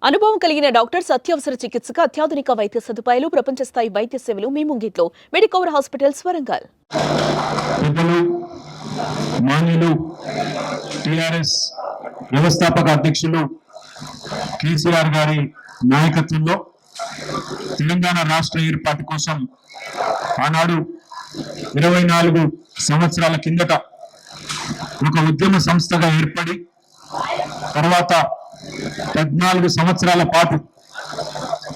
అనుభవం కలిగిన డాక్టర్స్, అత్యవసర చికిత్సకు అత్యాధునిక వైద్య సదుపాయాలు, ప్రపంచ స్థాయి వైద్య సేవలు మీ ముంగిట్లో. Medicover hospitals Warangal. మాన్యులు టిఆర్ఎస్ వ్యవస్థాపక అధ్యక్షులు కేసీఆర్ గారి నాయకత్వంలో తెలంగాణ రాష్ట్ర ఏర్పాటు కోసం ఆనాడు 24 సంవత్సరాల కిందట ఒక ఉద్యమ సంస్థగా ఏర్పడి తర్వాత 14 సంవత్సరాల పాటు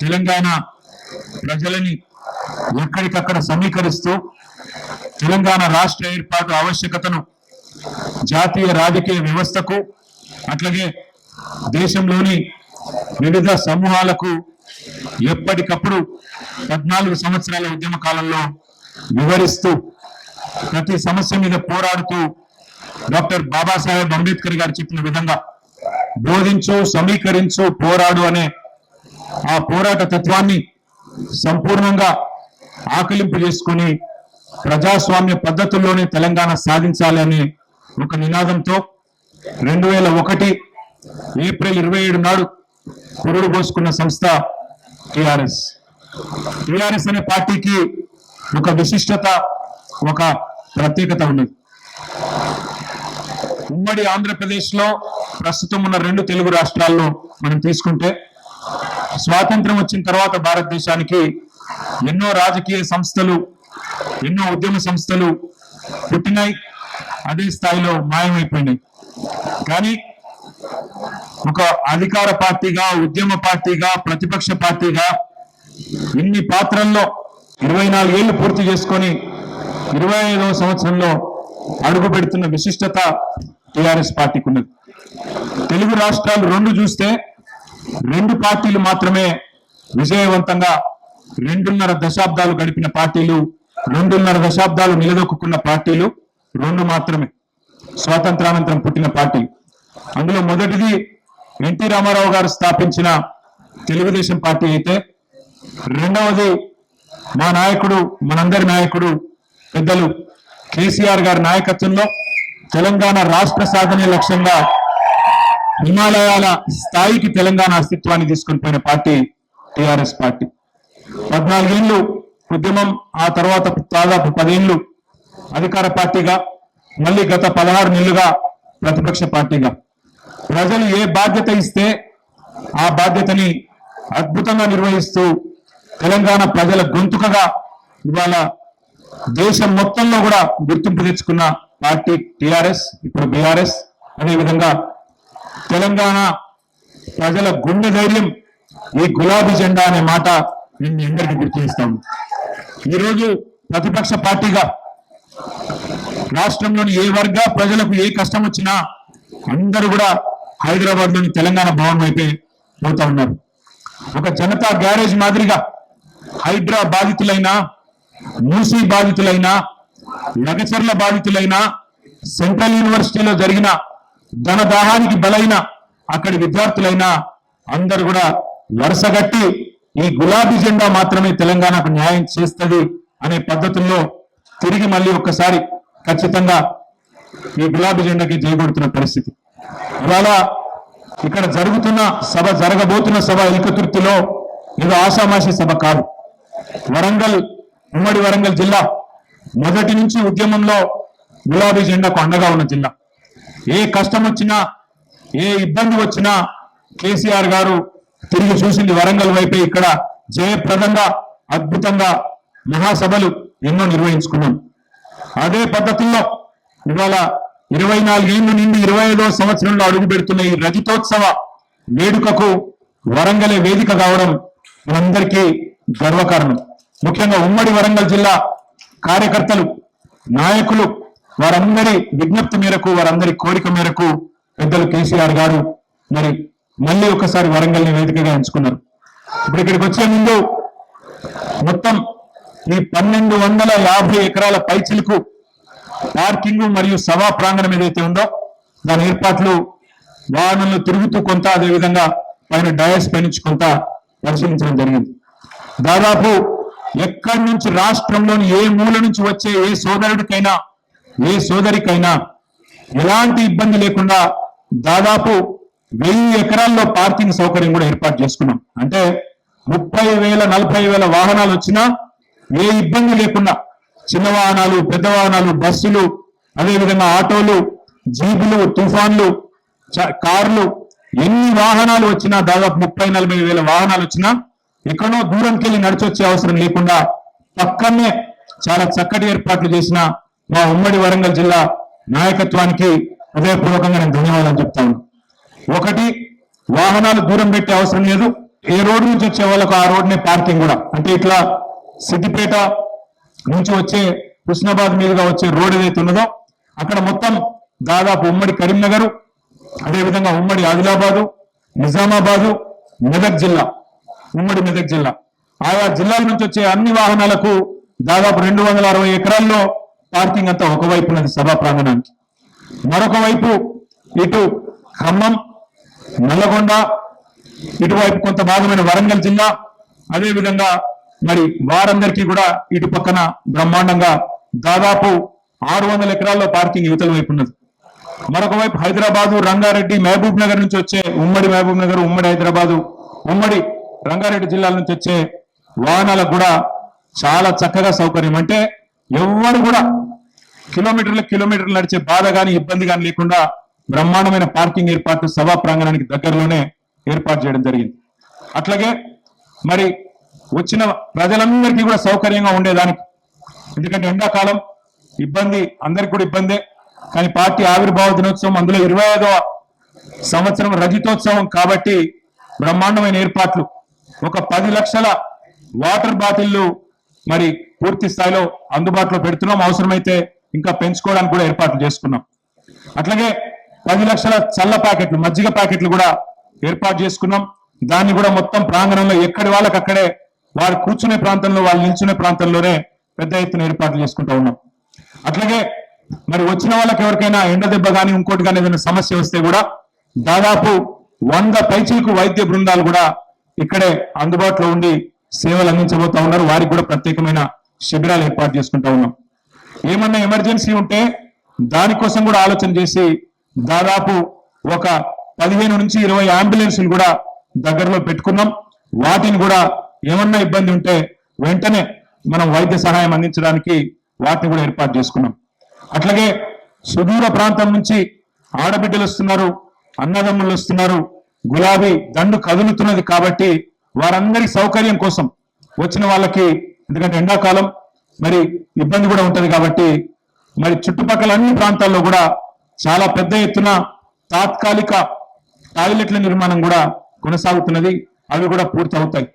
తెలంగాణ ప్రజలని ఎక్కడికక్కడ సమీకరిస్తూ తెలంగాణ రాష్ట్ర ఏర్పాటు ఆవశ్యకతను జాతీయ రాజకీయ వ్యవస్థకు అట్లాగే దేశంలోని వివిధ సమూహాలకు ఎప్పటికప్పుడు 14 సంవత్సరాల ఉద్యమ కాలంలో వివరిస్తూ ప్రతి సమస్య మీద పోరాడుతూ డాక్టర్ బాబాసాహెబ్ అంబేద్కర్ గారు చెప్పిన విధంగా బోధించు, సమీకరించు, పోరాడు అనే ఆ పోరాట తత్వాన్ని సంపూర్ణంగా ఆకలింపు చేసుకుని ప్రజాస్వామ్య పద్ధతుల్లోనే తెలంగాణ సాధించాలి అనే ఒక నినాదంతో 2001 ఏప్రిల్ 27 నాడు పురుడు పోసుకున్న సంస్థ టిఆర్ఎస్. టిఆర్ఎస్ అనే పార్టీకి ఒక విశిష్టత, ఒక ప్రత్యేకత ఉన్నది. ఉమ్మడి ఆంధ్రప్రదేశ్ లో ప్రస్తుతం ఉన్న 2 తెలుగు రాష్ట్రాల్లో మనం తీసుకుంటే స్వాతంత్రం వచ్చిన తర్వాత భారతదేశానికి ఎన్నో రాజకీయ సంస్థలు, ఎన్నో ఉద్యమ సంస్థలు పుట్టినాయి, అదే స్థాయిలో మాయమైపోయినాయి. కానీ ఒక అధికార పార్టీగా, ఉద్యమ పార్టీగా, ప్రతిపక్ష పార్టీగా ఇన్ని పాత్రల్లో 24 ఏళ్లు పూర్తి చేసుకొని 25వ సంవత్సరంలో అడుగు పెడుతున్న విశిష్టత టిఆర్ఎస్ పార్టీకి ఉన్నది. తెలుగు రాష్ట్రాలు 2 చూస్తే 2 పార్టీలు మాత్రమే విజయవంతంగా 2.5 దశాబ్దాలు గడిపిన పార్టీలు, 2.5 దశాబ్దాలు నిలదొక్కున్న పార్టీలు 2 మాత్రమే స్వాతంత్రానంతరం పుట్టిన పార్టీ. అందులో మొదటిది ఎన్టీ రామారావు గారు స్థాపించిన తెలుగుదేశం పార్టీ అయితే, రెండవది మా నాయకుడు, మనందరి నాయకుడు పెద్దలు కేసీఆర్ గారి నాయకత్వంలో తెలంగాణ రాష్ట్ర సాధనే లక్ష్యంగా హిమాలయాల స్థాయికి తెలంగాణ అస్తిత్వాన్ని తీసుకొని పోయిన పార్టీ టిఆర్ఎస్ పార్టీ. 14 ఏళ్ళు ఉద్యమం, ఆ తర్వాత దాదాపు 10 ఏళ్ళు అధికార పార్టీగా, మళ్ళీ గత 16 నెలలుగా ప్రతిపక్ష పార్టీగా ప్రజలు ఏ బాధ్యత ఇస్తే ఆ బాధ్యతని అద్భుతంగా నిర్వహిస్తూ తెలంగాణ ప్రజల గొంతుకగా ఇవాళ దేశం మొత్తంలో కూడా గుర్తింపు తెచ్చుకున్న పార్టీ టిఆర్ఎస్, ఇప్పుడు బీఆర్ఎస్. అదేవిధంగా తెలంగాణ ప్రజల గుండె ధైర్యం ఈ గులాబీ జెండా అనే మాట నేను మీ అందరికీ గుర్తు చేస్తాను. ఈరోజు ప్రతిపక్ష పార్టీగా రాష్ట్రంలోని ఏ వర్గ ప్రజలకు ఏ కష్టం వచ్చినా అందరూ కూడా హైదరాబాద్ లోని తెలంగాణ భవన్ వైపే పోతా ఉన్నారు. ఒక జనతా గ్యారేజ్ మాదిరిగా హైడ్రా బాధితులైనా, మూసీ బాధితులైనా, లగచర్ల బాధితులైనా, సెంట్రల్ యూనివర్సిటీలో జరిగిన ధనదాహానికి బలైన అక్కడి విద్యార్థులైనా అందరూ కూడా వరుసగట్టి ఈ గులాబీ జెండా మాత్రమే తెలంగాణకు న్యాయం చేస్తుంది అనే పద్ధతుల్లో తిరిగి మళ్ళీ ఒక్కసారి ఖచ్చితంగా ఈ గులాబీ జెండాకి జయగొడుతున్న పరిస్థితి. ఇవాళ ఇక్కడ జరుగుతున్న సభ, జరగబోతున్న సభ ఏకతుర్తిలో ఏదో ఆషామాషి సభ కాదు. వరంగల్, ఉమ్మడి వరంగల్ జిల్లా మొదటి నుంచి ఉద్యమంలో గులాబీ జెండాకు అండగా ఉన్న జిల్లా. ఏ కష్టం వచ్చినా, ఏ ఇబ్బంది వచ్చినా కేసీఆర్ గారు తిరిగి చూసింది వరంగల్ వైపే. ఇక్కడ జయప్రదంగా, అద్భుతంగా మహాసభలు ఎన్నో నిర్వహించుకున్నాం. అదే పద్ధతుల్లో ఇవాళ 24 ఏళ్ల నుండి 25వ సంవత్సరంలో అడుగు పెడుతున్న ఈ రజతోత్సవ వేడుకకు వరంగలే వేదిక కావడం మనందరికీ గర్వకారణం. ముఖ్యంగా ఉమ్మడి వరంగల్ జిల్లా కార్యకర్తలు, నాయకులు, వారందరి విజ్ఞప్తి మేరకు, వారందరి కోరిక మేరకు పెద్దలు కేసీఆర్ గారు మరి మళ్ళీ ఒకసారి వరంగల్ని వేదికగా ఎంచుకున్నారు. ఇప్పుడు ఇక్కడికి వచ్చే ముందు మొత్తం ఈ 1250 ఎకరాల పైచిలకు పార్కింగ్ మరియు సభా ప్రాంగణం ఏదైతే ఉందో దాని ఏర్పాట్లు వాహనంలో తిరుగుతూ కొంత, అదేవిధంగా పైన డయాస్ పై నుంచి కొంత పరిశీలించడం జరిగింది. దాదాపు ఎక్కడి నుంచి, రాష్ట్రంలోని ఏ మూల నుంచి వచ్చే ఏ సోదరుడికైనా, ఏ సోదరికైనా ఎలాంటి ఇబ్బంది లేకుండా దాదాపు 1000 ఎకరాల్లో పార్కింగ్ సౌకర్యం కూడా ఏర్పాటు చేసుకున్నాం. అంటే 30,000 40,000 వాహనాలు వచ్చినా ఏ ఇబ్బంది లేకుండా చిన్న వాహనాలు, పెద్ద వాహనాలు, బస్సులు, అదేవిధంగా ఆటోలు, జీపులు, తుఫాన్లు, కార్లు, ఎన్ని వాహనాలు వచ్చినా దాదాపు 30,000-40,000 వాహనాలు వచ్చినా ఎక్కడో దూరంకి వెళ్ళి నడిచొచ్చే అవసరం లేకుండా పక్కనే చాలా చక్కటి ఏర్పాట్లు చేసిన మా ఉమ్మడి వరంగల్ జిల్లా నాయకత్వానికి హృదయపూర్వకంగా నేను ధన్యవాదాలు చెప్తాను. ఒకటి, వాహనాలు దూరం పెట్టే అవసరం లేదు. ఏ రోడ్డు నుంచి వచ్చే వాళ్ళకు ఆ రోడ్నే పార్కింగ్ కూడా. అంటే ఇట్లా సిద్దిపేట నుంచి వచ్చే హుస్నాబాద్ మీదుగా వచ్చే రోడ్ ఏదైతే ఉన్నదో అక్కడ మొత్తం దాదాపు ఉమ్మడి కరీంనగర్, అదేవిధంగా ఉమ్మడి ఆదిలాబాదు, నిజామాబాదు, మెదక్ జిల్లా, ఉమ్మడి మెదక్ జిల్లా, ఆయా జిల్లాల నుంచి వచ్చే అన్ని వాహనాలకు దాదాపు 260 ఎకరాల్లో పార్కింగ్ అంతా ఒకవైపు ఉన్నది సభా ప్రాంగణానికి. మరొక వైపు ఇటు ఖమ్మం, నల్లగొండ, ఇటువైపు కొంత భాగమైన వరంగల్ జిల్లా, అదేవిధంగా మరి వారందరికీ కూడా ఇటు పక్కన బ్రహ్మాండంగా దాదాపు 600 ఎకరాల్లో పార్కింగ్ యువతల వైపు ఉన్నది. మరొక వైపు హైదరాబాదు, రంగారెడ్డి, మహబూబ్ నగర్ నుంచి వచ్చే ఉమ్మడి మహబూబ్ నగర్, ఉమ్మడి హైదరాబాదు, ఉమ్మడి రంగారెడ్డి జిల్లాల నుంచి వచ్చే వాహనాలకు కూడా చాలా చక్కగా సౌకర్యం. అంటే ఎవరు కూడా కిలోమీటర్లు నడిచే బాధ కానీ ఇబ్బంది కానీ లేకుండా బ్రహ్మాండమైన పార్కింగ్ ఏర్పాటు సభా ప్రాంగణానికి దగ్గరలోనే ఏర్పాటు చేయడం జరిగింది. అట్లాగే మరి వచ్చిన ప్రజలందరికీ కూడా సౌకర్యంగా ఉండేదానికి, ఎందుకంటే ఎండాకాలం ఇబ్బంది అందరికి కూడా ఇబ్బందే, కానీ పార్టీ ఆవిర్భావ దినోత్సవం, అందులో 25వ సంవత్సరం రజతోత్సవం కాబట్టి బ్రహ్మాండమైన ఏర్పాట్లు. ఒక 10 లక్షల వాటర్ బాటిళ్లు మరి పూర్తి స్థాయిలో అందుబాటులో పెడుతున్నాం. అవసరమైతే ఇంకా పెంచుకోవడానికి కూడా ఏర్పాట్లు చేసుకున్నాం. అట్లాగే 10 లక్షల చల్ల ప్యాకెట్లు, మజ్జిగ ప్యాకెట్లు కూడా ఏర్పాటు చేసుకున్నాం. దాన్ని కూడా మొత్తం ప్రాంగణంలో ఎక్కడి వాళ్ళకి అక్కడే వారు కూర్చునే ప్రాంతంలో, వాళ్ళు నిల్చునే ప్రాంతంలోనే పెద్ద ఎత్తున ఏర్పాట్లు చేసుకుంటూ ఉన్నాం. అట్లాగే మరి వచ్చిన వాళ్ళకి ఎవరికైనా ఎండ దెబ్బ కానీ ఇంకోటి కానీ ఏదైనా సమస్య వస్తే కూడా దాదాపు 100 పైచీలకు వైద్య బృందాలు కూడా ఇక్కడే అందుబాటులో ఉండి సేవలు అందించబోతా ఉన్నారు. వారికి కూడా ప్రత్యేకమైన శిబిరాలు ఏర్పాటు చేసుకుంటా ఉన్నాం. ఏమన్నా ఎమర్జెన్సీ ఉంటే దానికోసం కూడా ఆలోచన చేసి దాదాపు ఒక 15 నుంచి 20 అంబులెన్సులు కూడా దగ్గరలో పెట్టుకున్నాం. వాటిని కూడా ఏమన్నా ఇబ్బంది ఉంటే వెంటనే మనం వైద్య సహాయం అందించడానికి వాటిని కూడా ఏర్పాటు చేసుకున్నాం. అట్లాగే సుదూర ప్రాంతం నుంచి ఆడబిడ్డలు వస్తున్నారు, అన్నదమ్ములు వస్తున్నారు, గులాబీ దండు కదులుతున్నది కాబట్టి వారందరి సౌకర్యం కోసం వచ్చిన వాళ్ళకి, ఎందుకంటే ఎండాకాలం మరి ఇబ్బంది కూడా ఉంటది కాబట్టి మరి చుట్టుపక్కల అన్ని ప్రాంతాల్లో కూడా చాలా పెద్ద ఎత్తున తాత్కాలిక టాయిలెట్ల నిర్మాణం కూడా కొనసాగుతున్నది. అవి కూడా పూర్తి అవుతాయి.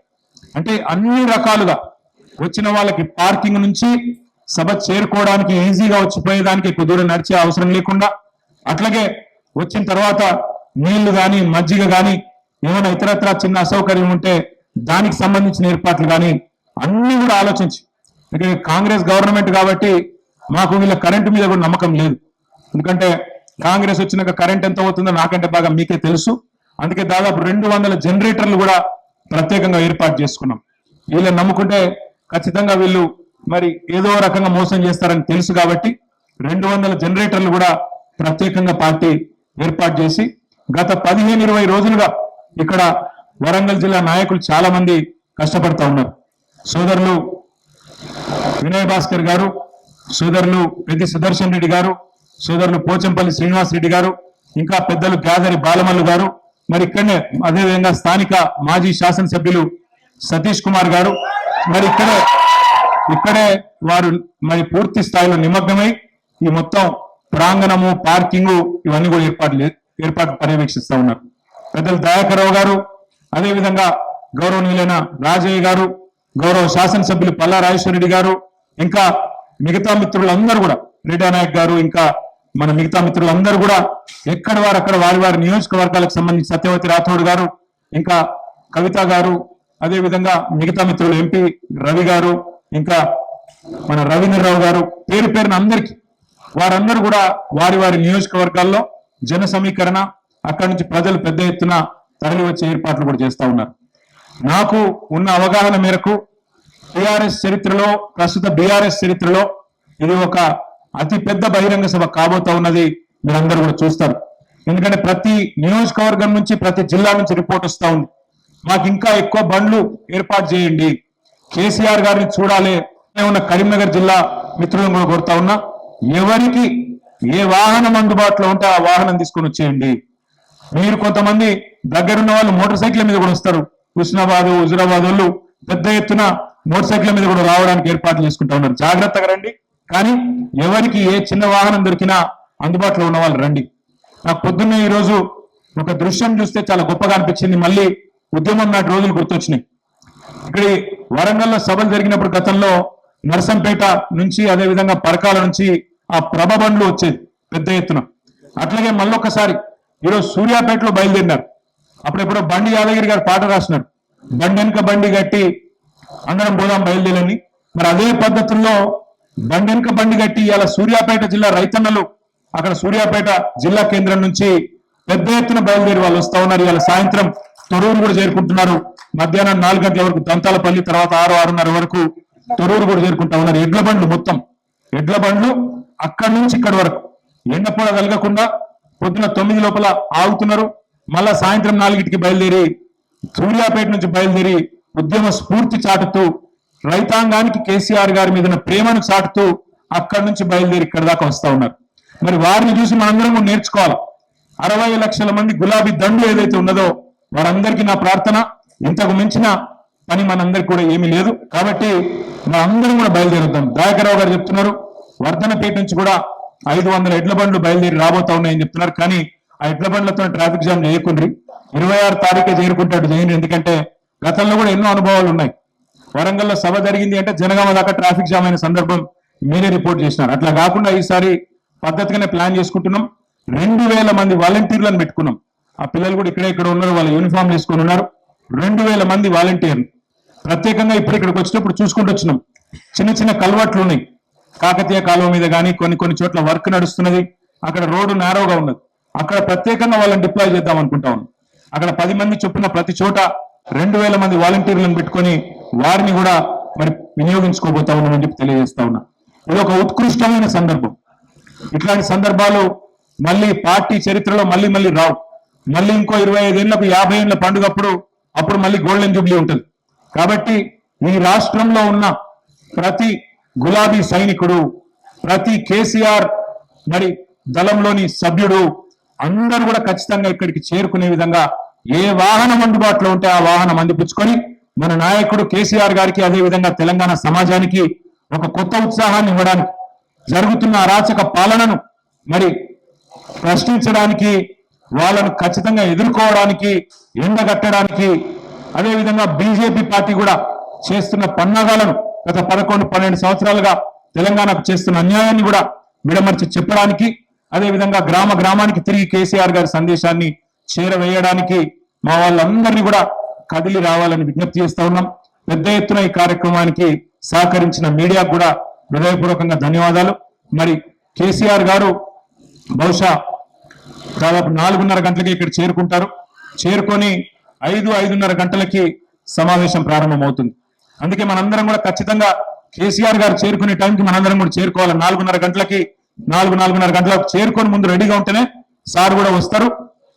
అంటే అన్ని రకాలుగా వచ్చిన వాళ్ళకి పార్కింగ్ నుంచి సభ చేరుకోవడానికి ఈజీగా వచ్చిపోయేదానికి ఎక్కువ దూరం నడిచే అవసరం లేకుండా, అట్లాగే వచ్చిన తర్వాత నీళ్లు కానీ మజ్జిగ కానీ ఏమైనా ఇతరత్ర చిన్న అసౌకర్యం ఉంటే దానికి సంబంధించిన ఏర్పాట్లు కానీ అన్ని కూడా ఆలోచించి, ఎందుకంటే కాంగ్రెస్ గవర్నమెంట్ కాబట్టి మాకు వీళ్ళ కరెంటు మీద కూడా నమ్మకం లేదు. ఎందుకంటే కాంగ్రెస్ వచ్చినాక కరెంట్ ఎంత అవుతుందో నాకంటే బాగా మీకే తెలుసు. అందుకే దాదాపు 200 జనరేటర్లు కూడా ప్రత్యేకంగా ఏర్పాటు చేసుకున్నాం. వీళ్ళని నమ్ముకుంటే ఖచ్చితంగా వీళ్ళు మరి ఏదో రకంగా మోసం చేస్తారని తెలుసు కాబట్టి 200 జనరేటర్లు కూడా ప్రత్యేకంగా పార్టీ ఏర్పాటు చేసి గత 15-20 రోజులుగా ఇక్కడ వరంగల్ జిల్లా నాయకులు చాలా మంది కష్టపడతా ఉన్నారు. సోదరులు వినయ్ భాస్కర్ గారు, సోదరులు పెద్ది సుదర్శన్ రెడ్డి గారు, సోదరులు పోచంపల్లి శ్రీనివాస్ రెడ్డి గారు, ఇంకా పెద్దలు గ్యాదరి బాలమల్లు గారు, మరి ఇక్కడనే అదేవిధంగా స్థానిక మాజీ శాసనసభ్యులు సతీష్ కుమార్ గారు మరి ఇక్కడే వారు మరి పూర్తి స్థాయిలో నిమగ్నమై ఈ మొత్తం ప్రాంగణము, పార్కింగ్ ఇవన్నీ కూడా ఏర్పాటు పర్యవేక్షిస్తా ఉన్నారు. పెద్దలు దయాకర్ రావు గారు, అదేవిధంగా గౌరవనీయులైన రాజయ్య గారు, గౌరవ శాసనసభ్యులు పల్లా రాజేశ్వరరెడ్డి గారు, ఇంకా మిగతా మిత్రులందరూ కూడా రెడ్డి నాయక్ గారు, ఇంకా మన మిగతా మిత్రులందరూ కూడా ఎక్కడ వారు అక్కడ వారి నియోజకవర్గాలకు సంబంధించి సత్యవతి రాథోడ్ గారు, ఇంకా కవిత గారు, అదేవిధంగా మిగతా మిత్రులు ఎంపీ రవి గారు, ఇంకా మన రవీంద్రరావు గారు, పేరు పేరున అందరికీ వారందరూ కూడా వారి నియోజకవర్గాల్లో జన సమీకరణ, అక్కడి నుంచి ప్రజలు పెద్ద ఎత్తున తరలి వచ్చే ఏర్పాట్లు కూడా చేస్తా ఉన్నారు. నాకు ఉన్న అవగాహన మేరకు టిఆర్ఎస్ చరిత్రలో, ప్రస్తుత బీఆర్ఎస్ చరిత్రలో ఇది ఒక అతి పెద్ద బహిరంగ సభ కాబోతా ఉన్నది. మీరందరూ కూడా చూస్తారు. ఎందుకంటే ప్రతి నియోజకవర్గం నుంచి ప్రతి జిల్లా నుంచి రిపోర్ట్ వస్తా ఉంది. మాకు ఇంకా ఎక్కువ బండ్లు ఏర్పాటు చేయండి, కేసీఆర్ గారిని చూడాలి ఉన్న కరీంనగర్ జిల్లా మిత్రులను కూడా కోరుతా ఉన్నా, ఎవరికి ఏ వాహనం అందుబాటులో ఉంటే ఆ వాహనం తీసుకొని వచ్చేయండి. మీరు కొంతమంది దగ్గరున్న వాళ్ళు మోటార్ సైకిల్ మీద కూడా వస్తారు, హుస్నాబాద్ హుజురాబాద్ వాళ్ళు పెద్ద ఎత్తున మోటార్ సైకిల్ మీద కూడా రావడానికి ఏర్పాట్లు చేసుకుంటా ఉన్నారు. జాగ్రత్తగా రండి, కానీ ఎవరికి ఏ చిన్న వాహనం దొరికినా అందుబాటులో ఉన్న వాళ్ళు రండి. నాకు పొద్దున్నే ఈ రోజు ఒక దృశ్యం చూస్తే చాలా గొప్పగా అనిపించింది. మళ్ళీ ఉద్యమం నాటి రోజులు గుర్తొచ్చినాయి. ఇక్కడ వరంగల్లో సభలు జరిగినప్పుడు గతంలో నర్సంపేట నుంచి అదేవిధంగా పరకాల నుంచి ఆ ప్రభ బండ్లు వచ్చేది పెద్ద ఎత్తున. అట్లాగే మళ్ళొకసారి ఈరోజు సూర్యాపేటలో బయలుదేరినారు. అప్పుడెప్పుడో బండి యాదగిరి గారు పాట రాసినారు, బండి వెనుక బండి కట్టి అందరం పోదాం బయలుదేరని. మరి అదే పద్ధతుల్లో బండి వెనుక బండి కట్టి ఇవాళ సూర్యాపేట జిల్లా రైతన్నలు అక్కడ సూర్యాపేట జిల్లా కేంద్రం నుంచి పెద్ద ఎత్తున బయలుదేరి వాళ్ళు వస్తా ఉన్నారు. ఇవాళ సాయంత్రం తొరూరు కూడా చేరుకుంటున్నారు. మధ్యాహ్నం 4 గంటల వరకు దంతాలపల్లి, తర్వాత 6-6:30 వరకు తొరూరు కూడా చేరుకుంటా ఉన్నారు. ఎడ్ల బండ్లు మొత్తం ఎడ్ల బండ్లు అక్కడి నుంచి ఇక్కడి వరకు ఎండపూడ కలగకుండా పొద్దున 9 లోపల ఆగుతున్నారు. మళ్ళా సాయంత్రం 4కి బయలుదేరి సూర్యాపేట నుంచి బయలుదేరి ఉద్యమ స్ఫూర్తి చాటుతూ రైతాంగానికి కేసీఆర్ గారి మీద ప్రేమను చాటుతూ అక్కడి నుంచి బయలుదేరి ఇక్కడ దాకా వస్తా ఉన్నారు. మరి వారిని చూసి మనందరం కూడా నేర్చుకోవాలి. 60 లక్షల మంది గులాబీ దండు ఏదైతే ఉన్నదో వారందరికీ నా ప్రార్థన, ఇంతకు మించిన పని మనందరికి కూడా ఏమీ లేదు. కాబట్టి మనందరం కూడా బయలుదేరుద్దాం. దయాకరావు గారు చెప్తున్నారు వర్ధనపేట నుంచి కూడా 500 ఎడ్ల బండ్లు బయలుదేరి రాబోతా ఉన్నాయని చెప్తున్నారు. కానీ ఆ ఎడ్ల బండ్లతో ట్రాఫిక్ జామ్ చేయకుండ్రి, 26 తారీఖే చేరుకుంటాడు చేయండి. ఎందుకంటే గతంలో కూడా ఎన్నో అనుభవాలు ఉన్నాయి. వరంగల్లో సభ జరిగింది అంటే జనగామ దాకా ట్రాఫిక్ జామ్ అయిన సందర్భం మీరే రిపోర్ట్ చేసినారు. అట్లా కాకుండా ఈసారి పద్ధతిగానే ప్లాన్ చేసుకుంటున్నాం. 2000 మంది వాలంటీర్లను పెట్టుకున్నాం. ఆ పిల్లలు కూడా ఇక్కడ ఉన్నారు, వాళ్ళ యూనిఫామ్ వేసుకొని ఉన్నారు. 2000 మంది వాలంటీర్లు ప్రత్యేకంగా ఇప్పుడు ఇక్కడికి వచ్చినప్పుడు చూసుకుంటూ వచ్చినాం. చిన్న చిన్న కల్వర్ట్లు ఉన్నాయి, కాకతీయ కాలువ మీద కానీ కొన్ని చోట్ల వర్క్ నడుస్తున్నది. అక్కడ రోడ్డు నేరోగా ఉన్నది. అక్కడ ప్రత్యేకంగా వాళ్ళని డిప్లాయ్ చేద్దాం అనుకుంటా ఉన్నాం. అక్కడ 10 మంది చొప్పున ప్రతి చోట 2000 మంది వాలంటీర్లను పెట్టుకొని వారిని కూడా మరి వినియోగించుకోబోతా ఉన్నామని చెప్పి తెలియజేస్తా ఉన్నా. ఇది ఒక ఉత్కృష్టమైన సందర్భం. ఇట్లాంటి సందర్భాలు మళ్ళీ పార్టీ చరిత్రలో మళ్ళీ రావు. మళ్ళీ ఇంకో 25 ఏళ్లకు 50 ఏళ్ల పండుగప్పుడు అప్పుడు మళ్ళీ గోల్డెన్ జూబ్లీ ఉంటుంది. కాబట్టి ఈ రాష్ట్రంలో ఉన్న ప్రతి గులాబీ సైనికుడు, ప్రతి కేసీఆర్ మరి దళంలోని సభ్యుడు అందరూ కూడా ఖచ్చితంగా ఇక్కడికి చేరుకునే విధంగా ఏ వాహనం అందుబాటులో ఉంటే ఆ వాహనం అందిపుచ్చుకొని మన నాయకుడు కేసీఆర్ గారికి అదేవిధంగా తెలంగాణ సమాజానికి ఒక కొత్త ఉత్సాహాన్ని ఇవ్వడానికి, జరుగుతున్న అరాచక పాలనను మరి ప్రశ్నించడానికి, వాళ్ళను ఖచ్చితంగా ఎదుర్కోవడానికి, ఎండగట్టడానికి, అదేవిధంగా బీజేపీ పార్టీ కూడా చేస్తున్న పన్నాగాలను గత 11-12 సంవత్సరాలుగా తెలంగాణకు చేస్తున్న అన్యాయాన్ని కూడా విడమర్చి చెప్పడానికి, అదేవిధంగా గ్రామానికి తిరిగి కేసీఆర్ గారి సందేశాన్ని చేరవేయడానికి మా వాళ్ళందరినీ కూడా కదిలి రావాలని విజ్ఞప్తి చేస్తా ఉన్నాం. పెద్ద ఎత్తున ఈ కార్యక్రమానికి సహకరించిన మీడియాకు కూడా హృదయపూర్వకంగా ధన్యవాదాలు. మరి కేసీఆర్ గారు బహుశా దాదాపు 4:30 గంటలకి ఇక్కడ చేరుకుంటారు. చేరుకొని 5-5:30 గంటలకి సమావేశం ప్రారంభమవుతుంది. అందుకే మనందరం కూడా ఖచ్చితంగా కేసీఆర్ గారు చేరుకునే టైంకి మనందరం కూడా చేరుకోవాలి. 4:30 గంటలకి 4-4:30 గంటలకు చేరుకొని ముందు రెడీగా ఉంటేనే సార్ కూడా వస్తారు.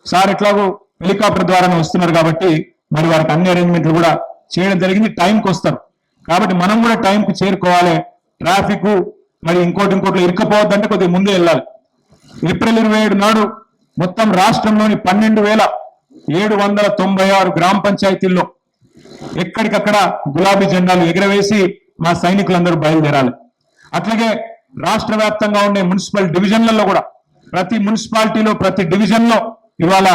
సార్ ఎట్లాగో హెలికాప్టర్ ద్వారానే వస్తున్నారు కాబట్టి మరి వారికి అన్ని అరేంజ్మెంట్లు కూడా చేయడం జరిగింది. టైంకి వస్తారు కాబట్టి మనం కూడా టైంకి చేరుకోవాలి. ట్రాఫిక్ మరి ఇంకోటి ఇరుక్కపోవద్దంటే కొద్దిగా ముందే వెళ్ళాలి. ఏప్రిల్ 27 నాడు మొత్తం రాష్ట్రంలోని 12,796 గ్రామ పంచాయతీల్లో ఎక్కడికక్కడ గులాబీ జెండాలు ఎగరవేసి మా సైనికులందరూ బయలుదేరాలి. అట్లాగే రాష్ట్ర వ్యాప్తంగా ఉండే మున్సిపల్ డివిజన్లలో కూడా ప్రతి మున్సిపాలిటీలో ప్రతి డివిజన్ లో ఇవాళ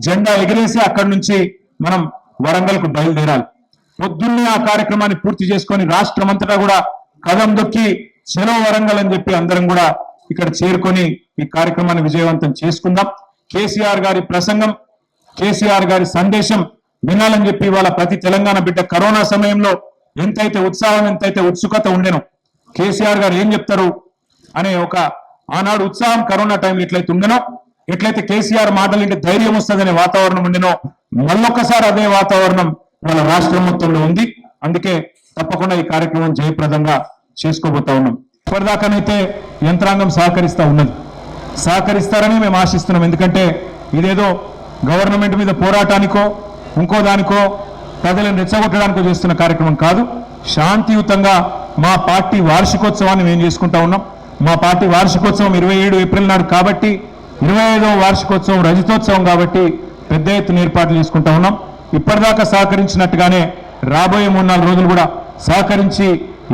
జెండా ఎగిరేసి అక్కడి నుంచి మనం వరంగల్కు బయలుదేరాలి. పొద్దున్నే ఆ కార్యక్రమాన్ని పూర్తి చేసుకొని రాష్ట్రం అంతటా కూడా కదం దొక్కి చలో వరంగల్ అని చెప్పి అందరం కూడా ఇక్కడ చేరుకొని ఈ కార్యక్రమాన్ని విజయవంతం చేసుకుందాం. కేసీఆర్ గారి ప్రసంగం, కేసీఆర్ గారి సందేశం వినాలని చెప్పి ఇవాళ ప్రతి తెలంగాణ బిడ్డ కరోనా సమయంలో ఎంతైతే ఉత్సాహం, ఎంతైతే ఉత్సుకత ఉండేనో, కేసీఆర్ గారు ఏం చెప్తారు అనే ఒక ఆనాడు ఉత్సాహం కరోనా టైంలో ఎట్లయితే ఉండేనో, ఎట్లయితే కేసీఆర్ మాటలు ఇంటి ధైర్యం వస్తుందనే వాతావరణం ఉండేనో, మళ్ళొక్కసారి అదే వాతావరణం వాళ్ళ రాష్ట్రం మొత్తంలో ఉంది. అందుకే తప్పకుండా ఈ కార్యక్రమం జయప్రదంగా చేసుకోబోతా ఉన్నాం. ఇప్పటిదాకానైతే యంత్రాంగం సహకరిస్తా ఉన్నది, సహకరిస్తారని మేము ఆశిస్తున్నాం. ఎందుకంటే ఇదేదో గవర్నమెంట్ మీద పోరాటానికో ఇంకో దానికో ప్రజలను రెచ్చగొట్టడానికో చేస్తున్న కార్యక్రమం కాదు. శాంతియుతంగా మా పార్టీ వార్షికోత్సవాన్ని మేము చేసుకుంటా ఉన్నాం. మా పార్టీ వార్షికోత్సవం 27 ఏప్రిల్ నాడు కాబట్టి 25వ వార్షికోత్సవం రజతోత్సవం కాబట్టి పెద్ద ఎత్తున ఏర్పాట్లు చేసుకుంటా ఉన్నాం. ఇప్పటిదాకా సహకరించినట్టుగానే రాబోయే 3-4 రోజులు కూడా సహకరించి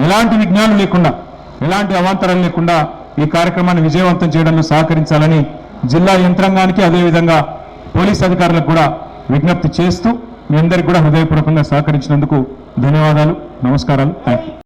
ఎలాంటి విఘ్నాలు లేకుండా ఎలాంటి అవాంతరాలు లేకుండా ఈ కార్యక్రమాన్ని విజయవంతం చేయడంలో సహకరించాలని జిల్లా యంత్రాంగానికి అదేవిధంగా పోలీస్ అధికారులకు కూడా విజ్ఞప్తి చేస్తూ మీ అందరికీ కూడా హృదయపూర్వకంగా సహకరించినందుకు ధన్యవాదాలు, నమస్కారాలు, థ్యాంక్ యూ.